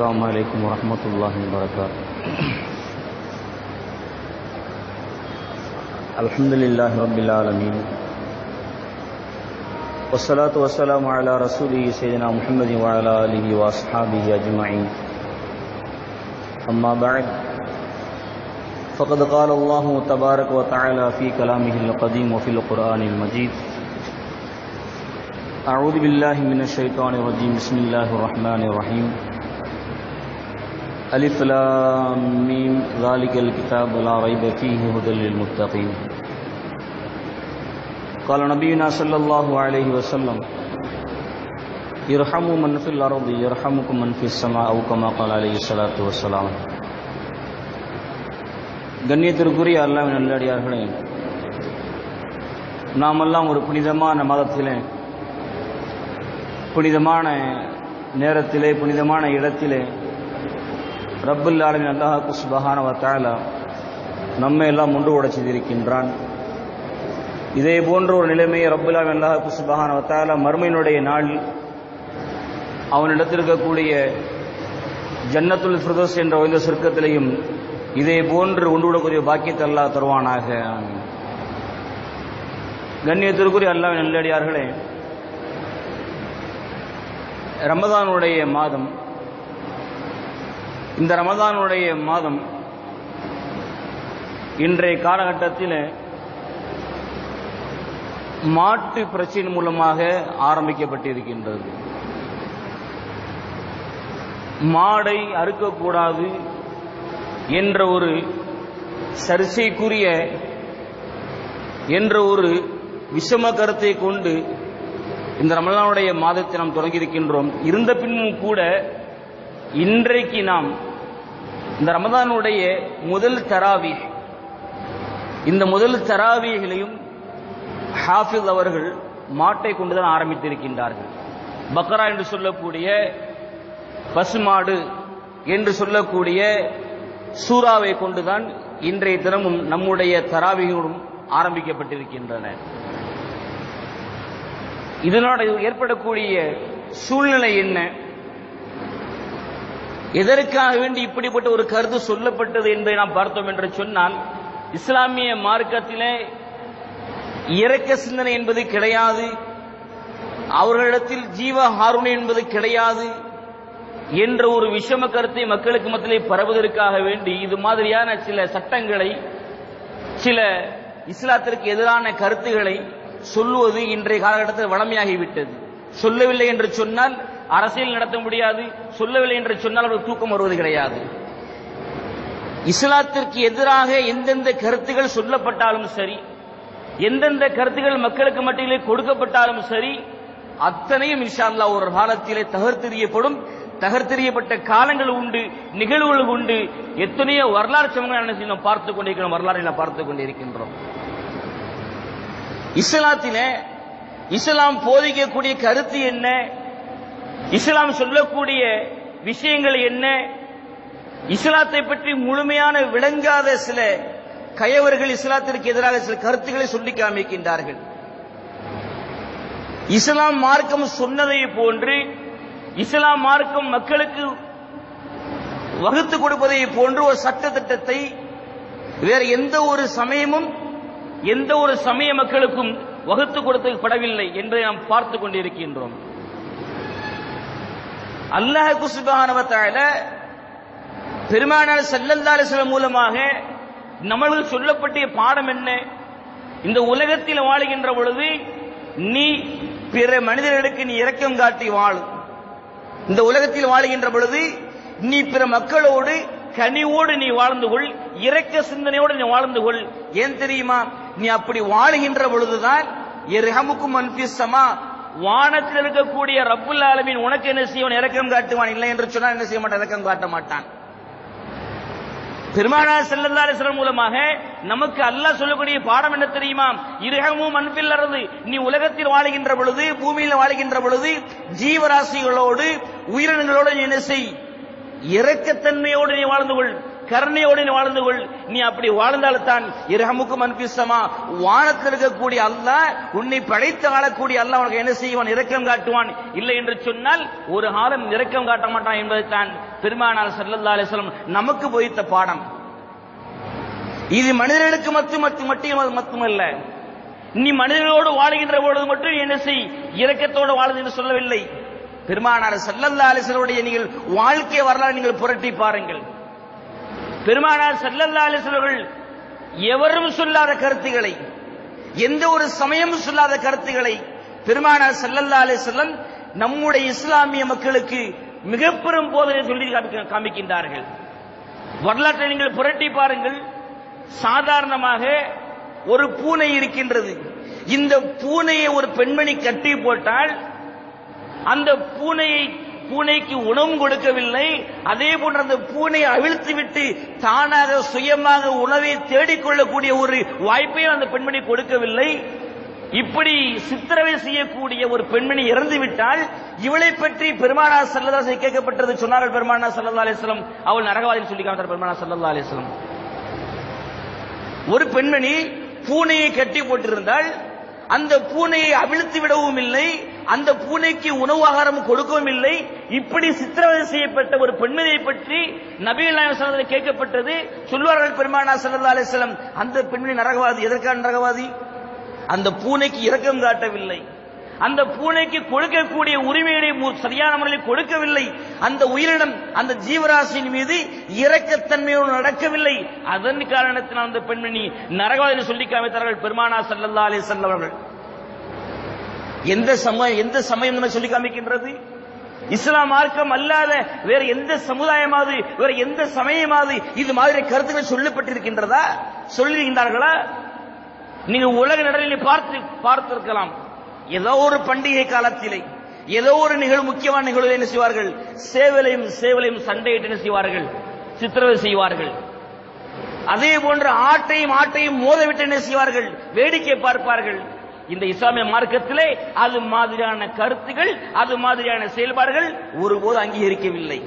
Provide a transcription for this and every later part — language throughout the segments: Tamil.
السلام عليكم ورحمة الله وبركاته. الحمد لله رب العالمين والصلاة والسلام على رسوله سيدنا محمد وعلى آله وأصحابه أجمعين. أما بعد فقد قال الله تبارك وتعالى في كلامه القديم وفي القرآن المجيد: أعوذ بالله من الشيطان الرجيم. بسم الله الرحمن الرحيم. ألف لام ميم ذلك الكتاب لا ريب فيه هدى للمتقين. قال نبينا صلى الله عليه وسلم: يرحم من في الأرض يرحمكم من في السماء أو كما قال عليه الصلاة والسلام. கண்ணியத்திற்குரிய அல்லாஹ்வின் நல்லடியார்களே, நாமெல்லாம் ஒரு புனிதமான மாதத்திலே, புனிதமான நேரத்திலே, புனிதமான இடத்திலே ரப்புல் ஆலமீன் அல்லாஹ் சுப்ஹானஹு வ தஆலா நம்மை எல்லாம் ஒன்று கூட செய்திருக்கின்றான். இதே போன்ற ஒரு நிலைமையை ரப்புல் ஆலமீன் அல்லாஹ் சுப்ஹானஹு வ தஆலா மறுமையினுடைய நாள் அவனிடத்தில் இருக்கக்கூடிய ஜன்னத்துல் ஃபிர்தௌஸ் என்ற உயர்ந்த சொர்க்கத்திலேயும் இதே போன்று ஒன்று கூடக்கூடிய பாக்கியத்தை அல்லாஹ் தருவானாக. கண்ணியத்திற்குரிய அல்லாஹ்வின் நல்லடியார்களே, ரமதானுடைய மாதம், இந்த ரமதானுடைய மாதம் இன்றைய காலகட்டத்தில் மாட்டு பிரச்சனை மூலமாக ஆரம்பிக்கப்பட்டிருக்கின்றது. மாடை அறுக்கக்கூடாது என்ற ஒரு சர்ச்சைக்குரிய என்ற ஒரு விஷம கருத்தை கொண்டு இந்த ரமலானுடைய மாதத்தை நாம் தொடங்கியிருக்கின்றோம். இருந்த பின்னும் கூட இன்றைக்கு நாம் இந்த ரமதானுடைய முதல் தராவீஹ், இந்த முதல் தராவீஹிலையும் ஹாஃபிஸ் அவர்கள் மாட்டை கொண்டுதான் ஆரம்பித்திருக்கின்றார்கள். பக்ரா என்று சொல்லக்கூடிய பசுமாடு என்று சொல்லக்கூடிய சூறாவை கொண்டுதான் இன்றைய தினமும் நம்முடைய தராவீஹும் ஆரம்பிக்கப்பட்டிருக்கின்றன. இதனால் ஏற்படக்கூடிய சூழ்நிலை என்ன, எதற்காக வேண்டி இப்படிப்பட்ட ஒரு கருத்து சொல்லப்பட்டது என்பதை நாம் பார்த்தோம் என்று சொன்னால், இஸ்லாமிய மார்க்கத்திலே இரக்க சிந்தனை என்பது கிடையாது, அவர்களிடத்தில் ஜீவ ஹாருணி என்பது கிடையாது என்ற ஒரு விஷம கருத்தை மக்களுக்கு மத்தியிலே பரவுவதற்காக வேண்டி இது மாதிரியான சில சட்டங்களை, சில இஸ்லாத்திற்கு எதிரான கருத்துக்களை சொல்லுவது இன்றைய காலகட்டத்தில் வழமையாகிவிட்டது. சொல்லவில்லை என்று சொன்னால் அரசியல் நடத்த முடியாது, சொல்லவில்லை என்று சொன்னால் அவர்கள் தூக்கம் வருவது கிடையாது. இஸ்லாத்திற்கு எதிராக எந்தெந்த கருத்துகள் சொல்லப்பட்டாலும் சரி, எந்தெந்த கருத்துகள் மக்களுக்கு மத்தியிலே கொடுக்கப்பட்டாலும் சரி, அத்தனையும் இன்ஷா அல்லாஹ் ஒரு காலத்திலே தகர்த்தெறியப்படும். தகர்த்தெறியப்பட்ட காலங்கள் உண்டு, நிகழ்வுகள் உண்டு. எத்தனையோ வரலாறு சமூகங்களை நாம் பார்த்துக் கொண்டிருக்கிறோம், வரலாறை நாம் பார்த்துக் கொண்டிருக்கின்றோம். இஸ்லாத்திலே இஸ்லாம் போதிக்கக்கூடிய கருத்து என்ன, இஸ்லாம் சொல்லக்கூடிய விஷயங்கள் என்ன, இஸ்லாத்தை பற்றி முழுமையான விளங்காத சில கயவர்கள் இஸ்லாத்திற்கு எதிராக சில கருத்துக்களை சொல்லி காமிக்கின்றார்கள். இஸ்லாம் மார்க்கம் சொன்னதை போன்று, இஸ்லாம் மார்க்கம் மக்களுக்கு வகுத்து கொடுப்பதை போன்று ஒரு சட்ட திட்டத்தை வேற எந்த ஒரு சமயமும் எந்த ஒரு சமய மக்களுக்கும் வகுத்து கொடுக்கப்படவில்லை என்பதை நாம் பார்த்துக் கொண்டிருக்கின்றோம். அல்லாஹ் சுப்ஹானஹு வ தஆலா பெருமானார் ஸல்லல்லாஹு அலைஹி வஸல்லம் மூலமாக நமக்கு சொல்லப்பட்ட பாடம் என்ன, இந்த உலகத்தில் வாழுகின்ற பொழுது நீ பிற மனிதர்களுக்கு நீ இரக்கம் காட்டி வாழு, இந்த உலகத்தில் வாழுகின்ற பொழுது நீ பிற மக்களோடு கனிவோடு நீ வாழ்ந்து கொள், இரக்க சிந்தனையோடு நீ வாழ்ந்து கொள். ஏன் தெரியுமா, நீ அப்படி வாழுகின்ற பொழுதுதான் யர்ஹமுக்கும் மன் ஃபிஸ் ஸமா, வானத்தில் இருக்கக்கூடிய ரப்புல் ஆலமீன் உனக்கு என்ன செய்வான், இரக்கம் காட்டுவான். இல்லை என்று சொன்னால் என்ன செய்ய மாட்டான், இரக்கம் காட்ட மாட்டான். பெருமானார் ஸல்லல்லாஹு அலைஹி வஸல்லம் மூலமாக நமக்கு அல்லாஹ் சொல்லக்கூடிய பாடம் என்ன தெரியுமா, இர்ஹமு மன் ஃபில் அர்தி, நீ உலகத்தில் வாழுகின்ற பொழுது, பூமியில் வாழுகின்ற பொழுது ஜீவராசிகளோடு உயிரினங்களோடு நீ என்ன செய், இரக்கத்தன்மையோடு நீ வாழ்ந்து கொள், கருணையோடு நீ வாழ்ந்து கொள். நீ அப்படி வாழ்ந்தால்தான் இரஹமுக்கும் அன்பிசமா, வானத்தில் இருக்கக்கூடிய அல்லாஹ், உன்னை படைத்து ஆளக்கூடிய அல்லாஹ் உனக்கு என்ன செய்வான்? இரக்கம் காட்டுவான். இல்லை என்று சொன்னால் ஒரு காலம் இரக்கம் காட்ட மாட்டான் என்பதைத்தான் பெருமானார் ஸல்லல்லாஹு அலைஹி வஸல்லம் நமக்கு போதித்த பாடம். இது மனிதர்களுக்கு மட்டுமல்ல, நீ மனிதர்களோடு வாழுகின்ற பொழுது மட்டும் என்ன செய்? இரக்கத்தோடு வாழுது என்று சொல்லவில்லை. பெருமானார் ஸல்லல்லாஹு அலைஹி வஸல்லம் நீங்கள் வாழ்க்கை வரலாறு நீங்கள் புரட்டி பாருங்கள். பெருமானார் ஸல்லல்லாஹு அலைஹி வஸல்லம் எவரும் சொல்லாத கருத்துக்களை, எந்த ஒரு சமயமும் சொல்லாத கருத்துக்களை பெருமானார் ஸல்லல்லாஹு அலைஹி வஸல்லம் நம்முடைய இஸ்லாமிய மக்களுக்கு மிக பெரும் போதனை சொல்லி காமிக்கின்றார்கள். வரலாற்றை நீங்கள் புரட்டி பாருங்கள். சாதாரணமாக ஒரு பூனை இருக்கின்றது. இந்த பூனையை ஒரு பெண்மணி கட்டி போட்டால் அந்த பூனைக்கு உணவும் கொடுக்கவில்லை, அதே போன்ற அந்த பூனையை அவிழ்த்து விட்டு தானாக சுயமாக உணவை தேடிக்கொள்ளக்கூடிய ஒரு வாய்ப்பையும் அந்த பெண்மணி கொடுக்கவில்லை. இப்படி சித்திரவை செய்யக்கூடிய ஒரு பெண்மணி இறந்து விட்டால் இவளை பற்றி பெருமானார் ஸல்லல்லாஹு அலைஹி வஸல்லம் கேட்கப்பட்டது. சொன்னார்கள் பெருமானார் ஸல்லல்லாஹு அலைஹி வஸல்லம், அவள் நரகவாதின்னு சொல்லி காமித்தார் பெருமானார் ஸல்லல்லாஹு அலைஹி வஸல்லம். ஒரு பெண்மணி பூனையை கட்டி போட்டிருந்தால் அந்த பூனையை அவிழ்த்து விடவும் இல்லை, அந்த பூனைக்கு உணவு ஆகாரம் கொடுக்கவும் இல்லை. இப்படி சித்திரவதை செய்யப்பட்ட ஒரு பெண்மணியை பற்றி நபிகள் நாயகம் ஸல்லல்லாஹு அலைஹி வஸல்லம் கேட்கப்பட்டது. சொல்வார்கள் பெருமானார் ஸல்லல்லாஹு அலைஹி வஸல்லம், அந்த பெண்மணி நரகவாதி. எதற்கான நரகவாதி? அந்த பூனைக்கு இரக்கம் காட்டவில்லை, அந்த பூனைக்கு கொடுக்கக்கூடிய உரிமையை சரியான முறையில் கொடுக்கவில்லை, அந்த உயிரினம் அந்த ஜீவராசியின் மீது இரக்கத்தன்மையோடு நடக்கவில்லை. அதன் காரணத்தினால் அந்த பெண்மணி நரகவாதி சொல்லி காமித்தார்கள் பெருமானார் ஸல்லல்லாஹு அலைஹி வஸல்லம் அவர்கள். எந்த சமயம் சொல்லி காமிக்கின்றது? இஸ்லாம் மார்க்கம் அல்லாத வேற எந்த சமுதாயமாவது, வேற எந்த சமயமாவது இது மாதிரி கருத்துக்கள் சொல்லப்பட்டிருக்கின்றதா? சொல்லியிருக்கின்றார்களா? நீங்க உலக நடனில் பார்த்திருக்கலாம். ஏதோ ஒரு பண்டிகை காலத்திலே, ஏதோ ஒரு முக்கியமான நிகழ்வு என்ன செய்வார்கள்? சேவலையும் சண்டையிட்டு என்ன செய்வார்கள்? சித்திரவதை செய்வார்கள். அதே போன்று ஆட்டையும் மோதவிட்டு என்ன செய்வார்கள்? வேடிக்கை பார்ப்பார்கள். இந்த இஸ்லாமிய மார்க்கத்திலே அது மாதிரியான கருத்துகள், அது மாதிரியான செயல்பாடுகள் ஒருபோது அங்கீகரிக்கவில்லை.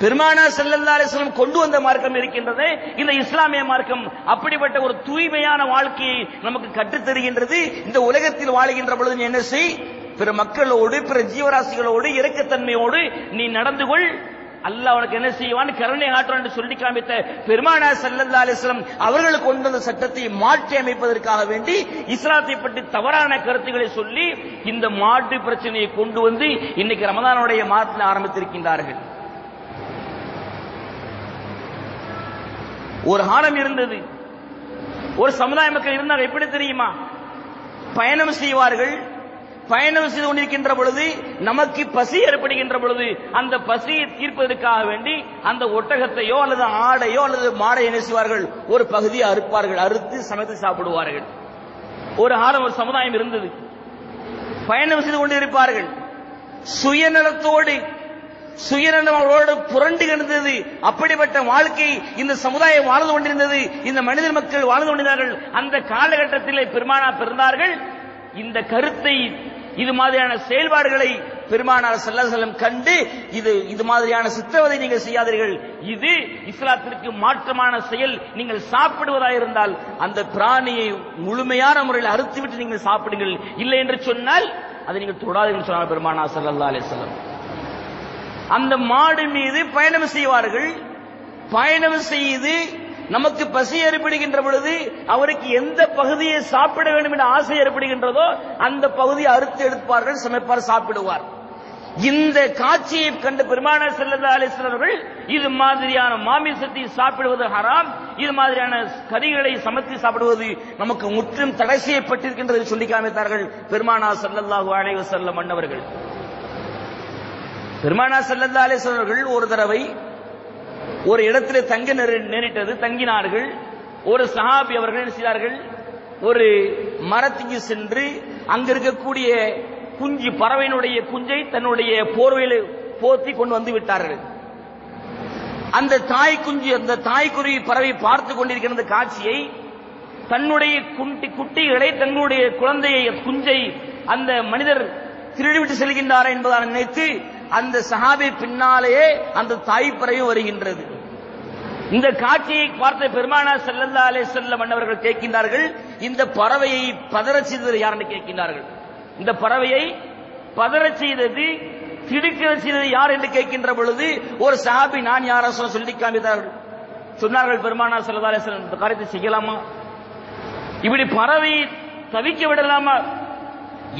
பெருமானார் ஸல்லல்லாஹு அலைஹி வஸல்லம் கொண்டு வந்த மார்க்கம் இருக்கின்றது இந்த இஸ்லாமிய மார்க்கம். அப்படிப்பட்ட ஒரு தூய்மையான வாழ்க்கையை நமக்கு கற்றுத் தருகின்றது. இந்த உலகத்தில் வாழுகின்ற பொழுது என்ன செய்? பிற மக்களோடு, பிற ஜீவராசிகளோடு இரக்கத்தன்மையோடு நீ நடந்து கொள். அல்லாஹ் உனக்கு என்ன செய்வான்? கருணை காட்டுவான் என்று சொல்லி காமித்த பெருமானார் ஸல்லல்லாஹு அலைஹி வஸல்லம் அவர்களுக்கு கொண்டு வந்த சட்டத்தை மாற்றி அமைப்பதற்காக வேண்டி இஸ்லாத்தை பற்றி தவறான கருத்துக்களை சொல்லி இந்த மாட்டு பிரச்சனையை கொண்டு வந்து இன்னைக்கு ரமதானுடைய மாதத்தில் ஆரம்பித்திருக்கின்றார்கள். ஒரு காலம் இருந்தது, ஒரு சமுதாய மக்கள் இருந்தாங்க. எப்படி தெரியுமா? பயணம் செய்வார்கள். பயணம் செய்து கொண்டிருக்கின்ற பொழுது நமக்கு பசி ஏற்படுகின்ற பொழுது அந்த பசியை தீர்ப்பதற்காக வேண்டி அந்த ஒட்டகத்தையோ அல்லது ஆடையோ அல்லது மாடை என்ன செய்வார்கள்? ஒரு பகுதியை அறுப்பார்கள், அறுத்து சமைத்து சாப்பிடுவார்கள். ஒரு காலம் ஒரு சமுதாயம் இருந்தது. பயணம் செய்து கொண்டிருப்பார்கள். சுயநலத்தோடு புரண்டு கிடந்தது. அப்படிப்பட்ட வாழ்க்கை இந்த சமுதாயம் வாழ்ந்து கொண்டிருந்தது, இந்த மனித மக்கள் வாழ்ந்து கொண்டிருந்தார்கள். அந்த காலகட்டத்தில் பெருமானார் பிறந்தார்கள். இந்த கருத்தை, இது மாதிரியான செயல்பாடுகளை பெருமானார் ஸல்லல்லாஹு அலைஹி வஸல்லம் கண்டு இது மாதிரியான சித்திரவதை நீங்கள் செய்யாதீர்கள், இது இஸ்லாத்திற்கு மாற்றமான செயல். நீங்கள் சாப்பிடுவதாக இருந்தால் அந்த பிராணியை முழுமையான முறையில் அறுத்துவிட்டு நீங்கள் சாப்பிடுங்கள், இல்லை என்று சொன்னால் அதை நீங்கள் தொடாதீர்கள் சொன்னார் பெருமானார் ஸல்லல்லாஹு அலைஹி வஸல்லம். அந்த மாடு மீது பயணம் செய்வார்கள். பயணம் செய்து நமக்கு பசி ஏற்படுகின்ற பொழுது அவருக்கு எந்த பகுதியை சாப்பிட வேண்டும் என்ற ஆசை ஏற்படுகின்றதோ அந்த பகுதியை அறுத்து எடுப்பார்கள், சமைப்பார், சாப்பிடுவார். இந்த காட்சியை கண்ட பெருமானார் ஸல்லல்லாஹு அலைஹி வஸல்லம் அவர்கள் இது மாதிரியான மாமிசத்தை சாப்பிடுவது ஹராம், இது மாதிரியான கறிகளை சமைத்து சாப்பிடுவது நமக்கு முற்றும் தடை செய்யப்பட்டிருக்கின்றது சொல்லி காமித்தார்கள் பெருமானார் ஸல்லல்லாஹு அலைஹி வஸல்லம் அன்னவர்கள். பெருமானார் ஸல்லல்லாஹு அலைஹி வஸல்லம் அவர்கள் ஒரு தடவை ஒரு இடத்திலே தங்க நேரிட்டது, தங்கினார்கள். ஒரு சஹாபி அவர்கள் என்ன செய்தார்கள்? ஒரு மரத்துக்கு சென்று அங்க இருக்கக்கூடிய குஞ்சு, பறவையினுடைய குஞ்சை தன்னுடைய போர்வையில் போத்தி கொண்டு வந்து விட்டார்கள். அந்த தாய்க்குருவி பறவை பார்த்து கொண்டிருக்கிற காட்சியை, தன்னுடைய குட்டிகளை, தன்னுடைய குழந்தையை, குஞ்சை அந்த மனிதர் திருடிவிட்டு செல்கின்றார் என்பதாக நினைத்து அந்த சஹாபி பின்னாலேயே அந்த தாய் பறவை வருகின்றது. இந்த காட்சியை பார்த்த பெருமானார் ஸல்லல்லாஹு அலைஹி வஸல்லம் அவர்கள் கேட்கின்றார்கள், இந்த பறவையை பதறச் செய்தது யாருன்னு கேட்கின்றார்கள். இந்த பறவையை பதறச் செய்தது, திடுக்கிட செய்தது யார் என்று கேட்கின்ற பொழுது ஒரு சஹாபி நான் யாரா சொல்லி காமித்தார்கள். சொன்னார்கள், பெருமானார் ஸல்லல்லாஹு அலைஹி வஸல்லம் இந்த காரியத்தை செய்யலாமா? இப்படி பறவையை தவிக்க விடலாமா?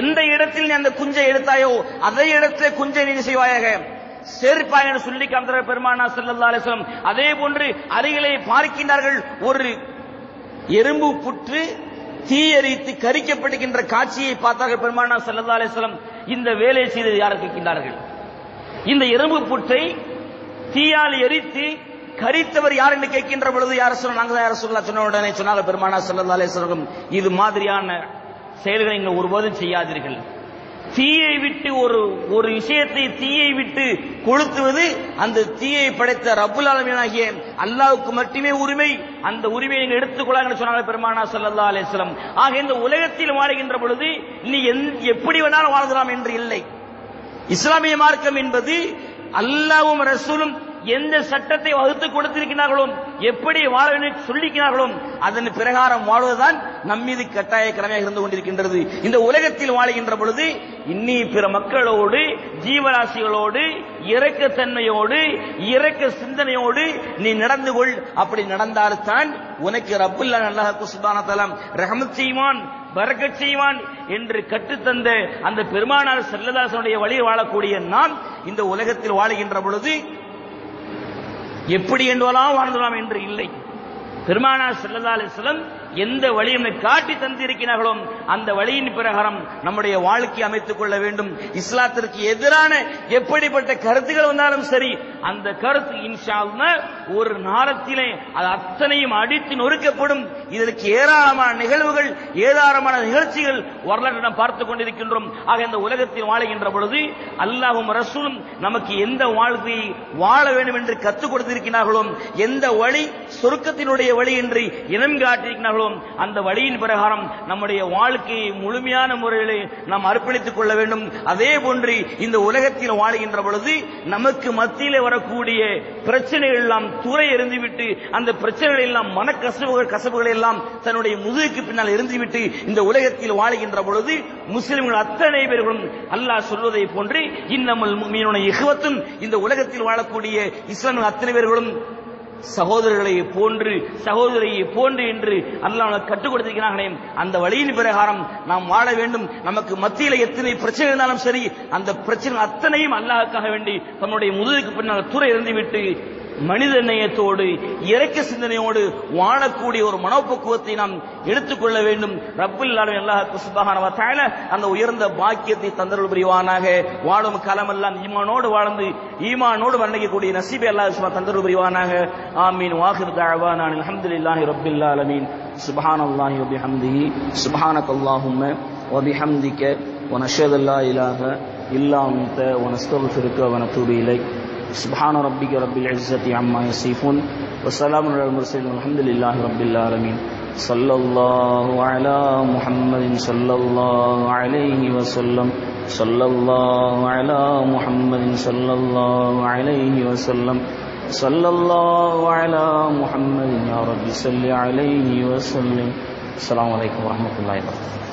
எந்த இடத்தில் நீ அந்த குஞ்சை எடுத்தாயோ அதே இடத்துல குஞ்சை நீ செய்வாயாக, சேர்ப்பாய் என்று சொல்லி காமித்தார்கள் பெருமானார் ஸல்லல்லாஹு அலைஹி வஸல்லம். அதே போன்று அருகிலே பார்க்கின்றார்கள், ஒரு எறும்பு புற்று தீயரித்து கரிக்கப்படுகின்ற காட்சியை பார்த்தார்கள் பெருமானார் ஸல்லல்லாஹு அலைஹி வஸல்லம். இந்த வேலையை செய்தது யார் கேட்கின்றார்கள். இந்த எறும்பு புற்றை தீயால் எரித்து கரித்தவர் யார் என்று கேட்கின்ற பொழுது யார் சொல்ல, நாங்கள் தான் யார் சொல்ல சொன்ன உடனே சொன்னார்கள் பெருமானார் ஸல்லல்லாஹு அலைஹி வஸல்லம், இது மாதிரியான செயல்களை நீங்கள் ஒருபோதும் செய்யாதீர்கள். தீயை விட்டு ஒரு விஷயத்தை தீயை விட்டு கொளுத்துவது அந்த தீயை படைத்த ரப்புல் ஆலமீனாகிய அல்லாஹ்வுக்கு மட்டுமே உரிமை. அந்த உரிமையை நீங்கள் எடுத்துக்கொள்ளாங்க சொன்னாங்க பெருமானார் ஸல்லல்லாஹு அலைஹி வஸல்லம். ஆக இந்த உலகத்தில் வாழுகின்ற பொழுது நீ எப்படி வேணாலும் வாழலாம் என்று இல்லை. இஸ்லாமிய மார்க்கம் என்பது அல்லாஹ்வும் ரசூலும் எந்த சட்டத்தை வகுத்து கொடுத்திருக்கிறார்களோ, எப்படி வாழ வேண்டும் சொல்லிக்கிறார்களோ அதன் பிரகாரம் வாழ்வதுதான் நம்மீது கட்டாய கடமையாக இருந்து கொண்டிருக்கின்றது. இந்த உலகத்தில் வாழுகின்ற பொழுது இன்னி பிற மக்களோடு ஜீவராசிகளோடு இரக்கத்தன்மையோடு இரக்க சிந்தனையோடு நீ நடந்து கொள். அப்படி நடந்தால்தான் உனக்கு ரப்புல் அல்லாஹ் சுப்ஹானஹு வ தஆலா ரஹ்மத் செய்வான், பரக்கத் செய்வான் என்று கற்றுத்தந்த அந்த பெருமானார் ஸல்லல்லாஹு அலைஹி வஸல்லம் வழியில் வாழக்கூடிய நாம் இந்த உலகத்தில் வாழுகின்ற பொழுது எப்படி என்றெல்லாம் வாழ்ந்தலாம் என்று இல்லை. பெருமானார் ஸல்லல்லாஹு அலைஹி வஸல்லம் எந்த வழியை காட்டி தந்திருக்கிறார்களோ அந்த வழியின் பிரகாரம் நம்முடைய வாழ்க்கை அமைத்துக் கொள்ள வேண்டும். இஸ்லாத்திற்கு எதிரான எப்படிப்பட்ட கருத்துக்கள் வந்தாலும் சரி, அந்த கருத்து இன்ஷா அல்லாஹ் ஒரு நாளத்திலே அது அத்தனையும் அடித்து நொறுக்கப்படும். இதற்கு ஏராளமான நிகழ்வுகள், ஏராளமான நிகழ்ச்சிகள் வரலாற்றை நாம் பார்த்துக் கொண்டிருக்கின்றோம். ஆக இந்த உலகத்தில் வாழுகின்ற பொழுது அல்லாஹ்வும் ரசூலும் நமக்கு எந்த வாழ்க்கையை வாழ வேண்டும் என்று கற்றுக் கொடுத்திருக்கிறார்களோ, எந்த வழி சொர்க்கத்தினுடைய வழி என்று இனம் காட்டியிருக்கிறார்களோ அந்த வழியின் பிரகாரம் நம்முடைய வாழ்க்கையை முழுமையான முறையில் நாம் அர்ப்பணித்துக் கொள்ள வேண்டும். அதே போன்று இந்த உலகத்தில் வாழுகின்ற பொழுது நமக்கு மத்தியிலே வரக்கூடிய பிரச்சனைகள் எல்லாம் துறை எறிந்துவிட்டு, அந்த பிரச்சனைகள் எல்லாம் கசப்புகள் எல்லாம் தன்னுடைய முதுகுக்கு பின்னால் எறிந்துவிட்டு இந்த உலகத்தில் வாழுகின்ற பொழுது முஸ்லிம்கள் அத்தனை பேர்களும் அல்லாஹ் சொல்வதை போன்று இன்னமல் முஃமினூன இஹ்வத்துன், இந்த உலகத்தில் வாழக்கூடிய இஸ்லாமிய அத்தனை பேர்களும் சகோதரர்களை போன்று என்று அல்லாஹ் கற்றுக் கொடுத்திருக்கிறார்களே, அந்த வழியின் பிரகாரம் நாம் வாழ வேண்டும். நமக்கு மத்தியில் எத்தனை பிரச்சனை இருந்தாலும் சரி, அந்த பிரச்சனை அத்தனையும் அல்லாஹ்வுக்காக வேண்டி தன்னுடைய முதுகுக்கு பின்னால் தூர இருந்துவிட்டு மனித நேயத்தோடு இரக்க சிந்தனையோடு வாழக்கூடிய ஒரு மனோபக்குவத்தை நாம் எடுத்துக்கொள்ள வேண்டும். ரப்புல் ஆலமீன் அல்லாஹ் சுப்ஹானஹு வ தஆலா அந்த உயர்ந்த பாக்கியத்தை தந்தருள் புரிவானாக. வாழும் காலமெல்லாம் ஈமானோடு வணங்கக்கூடிய நசீபை அல்லாஹ் சுப்ஹானஹு தந்தருள் புரிவானாக. ஆமீன். வாஹிர் தஅவானா அல்ஹம்துலில்லாஹி ரப்பில் ஆலமீன். சுப்ஹானல்லாஹி வ பிஹம்திஹி சுப்ஹானக்கல்லாஹும்ம வ பிஹம்திக வ நஷ்ஹது அல்லா இலாஹ இல்லா அன்த வ நஸ்தக்ஃபிருக வ நதூபு இலைக். سبحان ربك رب العزة عما يصفون وسلام على المرسلين والحمد لله رب العالمين. صلى الله على محمد صلى الله عليه وسلم. صلى الله على محمد صلى الله عليه وسلم. صلى الله على محمد يا رب صل عليه وسلم. السلام عليكم ورحمة الله وبركاته.